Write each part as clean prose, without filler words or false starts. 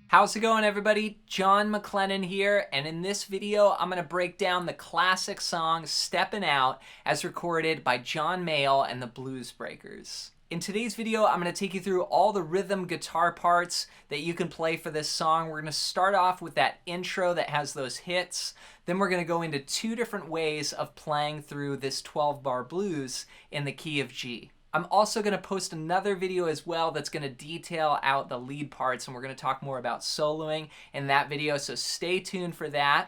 How's it going, everybody? John MacLennan here, and in this video I'm going to break down the classic song Steppin' Out as recorded by John Mayall and the Bluesbreakers. In today's video I'm going to take you through all the rhythm guitar parts that you can play for this song. We're going to start off with that intro that has those hits, then we're going to go into two different ways of playing through this 12-bar blues in the key of G. I'm also going to post another video as well that's going to detail out the lead parts, and we're going to talk more about soloing in that video, so stay tuned for that.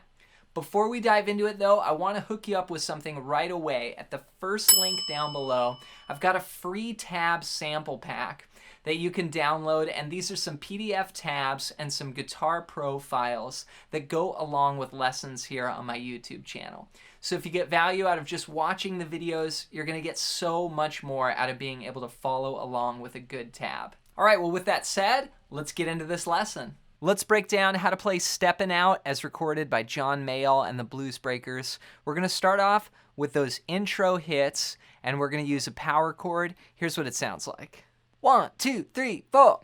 Before we dive into it though, I want to hook you up with something right away. At the first link down below, I've got a free tab sample pack that you can download, and these are some PDF tabs and some Guitar Pro files that go along with lessons here on my YouTube channel. So if you get value out of just watching the videos, you're going to get so much more out of being able to follow along with a good tab. All right, well, with that said, let's get into this lesson. Let's break down how to play Steppin' Out as recorded by John Mayall and the Bluesbreakers. We're going to start off with those intro hits, and we're going to use a power chord. Here's what it sounds like. 1, 2, 3, 4.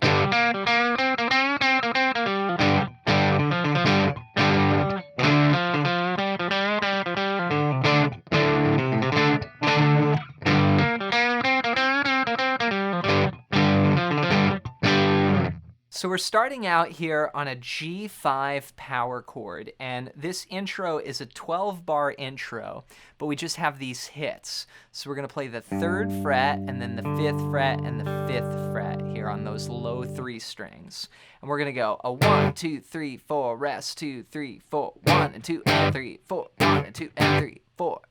So we're starting out here on a G5 power chord, and this intro is a 12-bar intro, but we just have these hits. So we're going to play the 3rd fret, and then the 5th fret, and the 5th fret here on those low 3 strings. And we're going to go a 1, 2, 3, 4, rest, 2, 3, 4, 1, and 2, and 3, 4, 1, and 2, and 3, 4.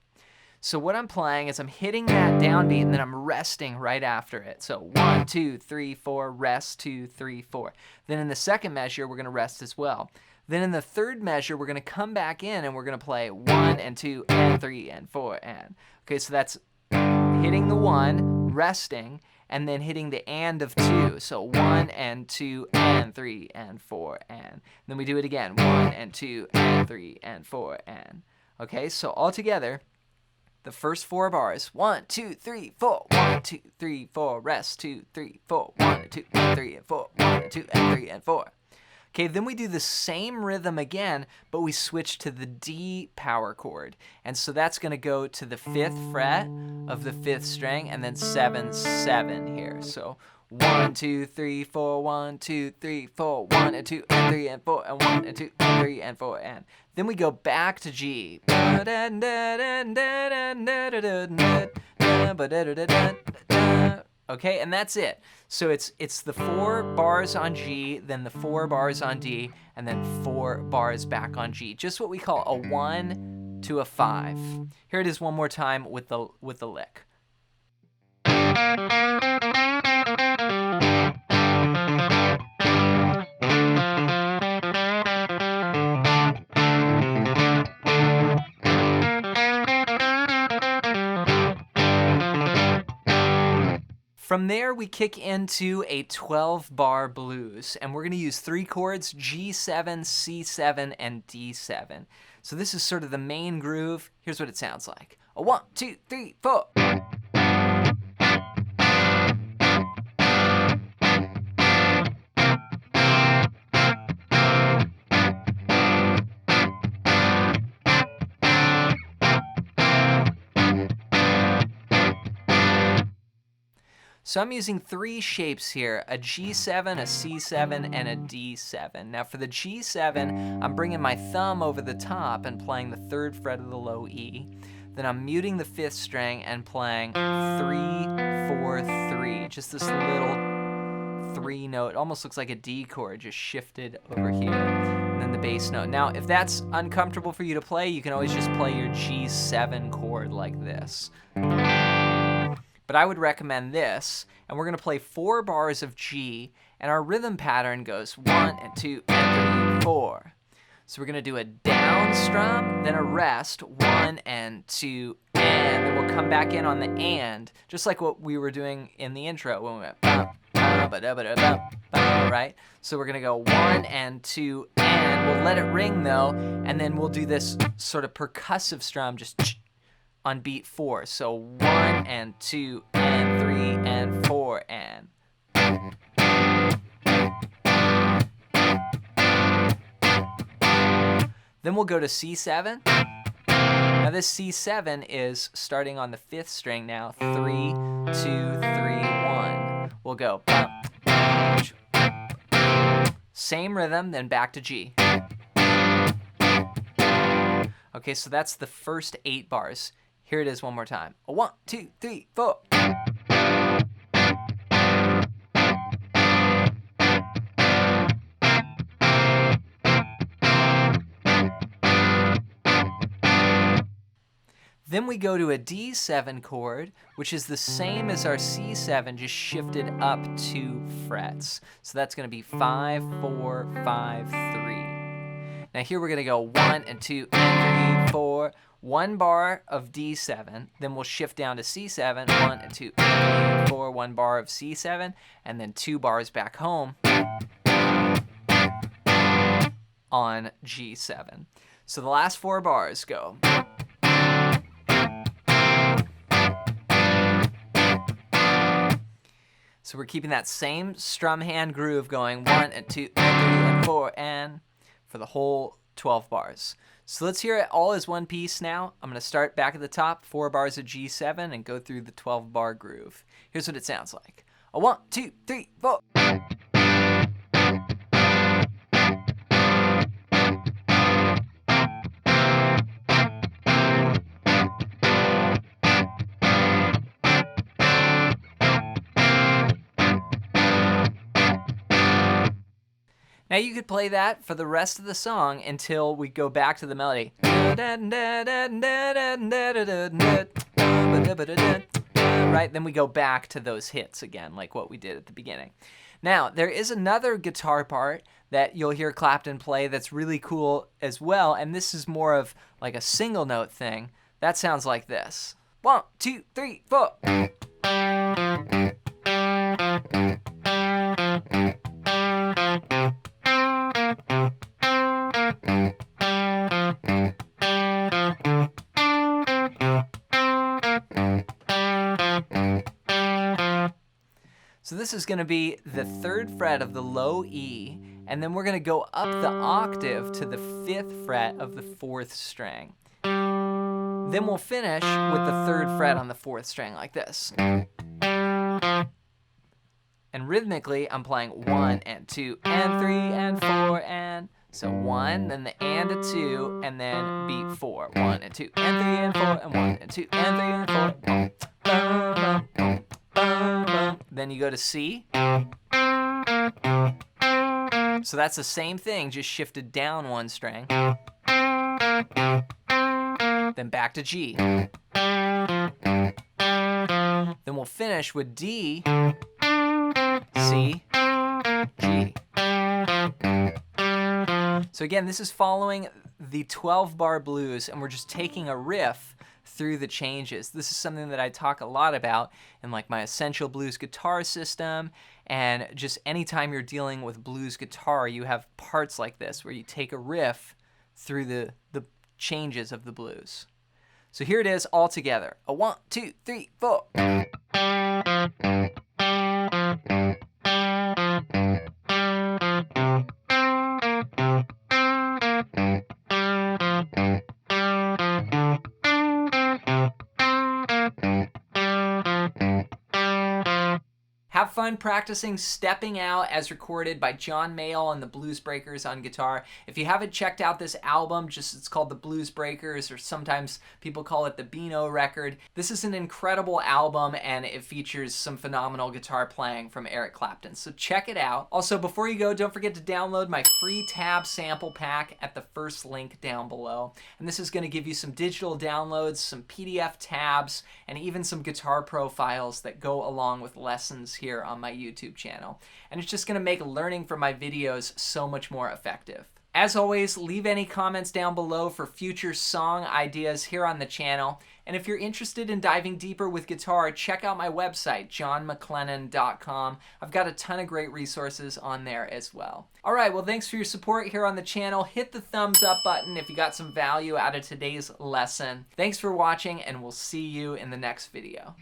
So what I'm playing is I'm hitting that downbeat and then I'm resting right after it. So 1, 2, 3, 4, rest, 2, 3, 4. Then in the second measure, we're going to rest as well. Then in the third measure, we're going to come back in and we're going to play 1 and 2 and 3 and 4 and. Okay, so that's hitting the 1, resting, and then hitting the and of 2. So 1 and 2 and 3 and 4 and. Then we do it again. 1 and 2 and 3 and 4 and. Okay, so all together, the first 4 bars, 1, 2, 3, 4, 1, 2, 3, 4, rest, 2, 3, 4, 1, and 2, and 3, and 4, 1, and 2, and 3, and 4. Okay, then we do the same rhythm again, but we switch to the D power chord. And so that's going to go to the 5th fret of the 5th string, and then 7, 7 here. So 1, 2, 3, 4, 1, 2, 3, 4, 1, and 2, and 3, and 4, and 1, and 2, and 3, and 4, and. Then we go back to G. Okay, and that's it. So it's the 4 bars on G, then the 4 bars on D, and then 4 bars back on G. Just what we call a 1 to a 5. Here it is one more time with the lick. From there, we kick into a 12-bar blues, and we're going to use 3 chords, G7, C7, and D7. So this is sort of the main groove. Here's what it sounds like. A 1, 2, 3, 4. So I'm using 3 shapes here, a G7, a C7, and a D7. Now for the G7, I'm bringing my thumb over the top and playing the 3rd fret of the low E. Then I'm muting the 5th string and playing 3, 4, 3. Just this little 3 note, almost looks like a D chord just shifted over here. And then the bass note. Now if that's uncomfortable for you to play, you can always just play your G7 chord like this. But I would recommend this, and we're going to play 4 bars of G, and our rhythm pattern goes 1 and 2 and 3, 4. So we're going to do a down strum, then a rest, 1 and 2, and then we'll come back in on the and, just like what we were doing in the intro when we went right? So we're going to go 1 and 2, and we'll let it ring though, and then we'll do this sort of percussive strum, just on beat 4. So 1 and 2 and 3 and 4 and. Then we'll go to C7. Now this C7 is starting on the 5th string now. 3, 2, 3, 1. We'll go. Same rhythm, then back to G. Okay, so that's the first 8 bars. Here it is one more time. 1, 2, 3, 4. Then we go to a D7 chord, which is the same as our C7, just shifted up 2 frets. So that's going to be 5, 4, 5, 3. Now here we're going to go 1 and 2 and 3, 4. 1 bar of D7, then we'll shift down to C7, 1 and 2 and 3, 4, 1 bar of C7, and then 2 bars back home on G7. So the last 4 bars go. So we're keeping that same strum hand groove going, 1 and 2 and 3 and 4, and for the whole 12 bars. So let's hear it all as one piece now. I'm going to start back at the top, 4 bars of G7, and go through the 12-bar groove. Here's what it sounds like. 1, 2, 3, 4. Now you could play that for the rest of the song until we go back to the melody. Right? Then we go back to those hits again, like what we did at the beginning. Now, there is another guitar part that you'll hear Clapton play that's really cool as well, and this is more of like a single note thing. That sounds like this. 1, 2, 3, 4. So this is going to be the 3rd fret of the low E, and then we're going to go up the octave to the 5th fret of the 4th string. Then we'll finish with the 3rd fret on the 4th string like this. And rhythmically, I'm playing 1 and 2 and 3 and 4 and... So 1, then the and a 2, and then beat 4. 1 and 2 and 3 and 4 and 1 and 2 and 3 and 4. Then you go to C. So that's the same thing, just shifted down 1 string. Then back to G. Then we'll finish with D, C, G. So again, this is following the 12-bar blues, and we're just taking a riff through the changes. This is something that I talk a lot about in like my Essential Blues Guitar System, and just anytime you're dealing with blues guitar, you have parts like this where you take a riff through the changes of the blues. So here it is all together. 1, 2, 3, 4. Have fun practicing Stepping Out as recorded by John Mayall and the Bluesbreakers on guitar. If you haven't checked out this album, it's called the Bluesbreakers, or sometimes people call it the Beano record. This is an incredible album, and it features some phenomenal guitar playing from Eric Clapton. So check it out. Also, before you go, don't forget to download my free tab sample pack at the first link down below. And this is going to give you some digital downloads, some PDF tabs, and even some guitar profiles that go along with lessons here on my YouTube channel. And it's just going to make learning from my videos so much more effective. As always, leave any comments down below for future song ideas here on the channel. And if you're interested in diving deeper with guitar, check out my website, johnmaclennan.com. I've got a ton of great resources on there as well. Alright, well, thanks for your support here on the channel. Hit the thumbs up button if you got some value out of today's lesson. Thanks for watching, and we'll see you in the next video.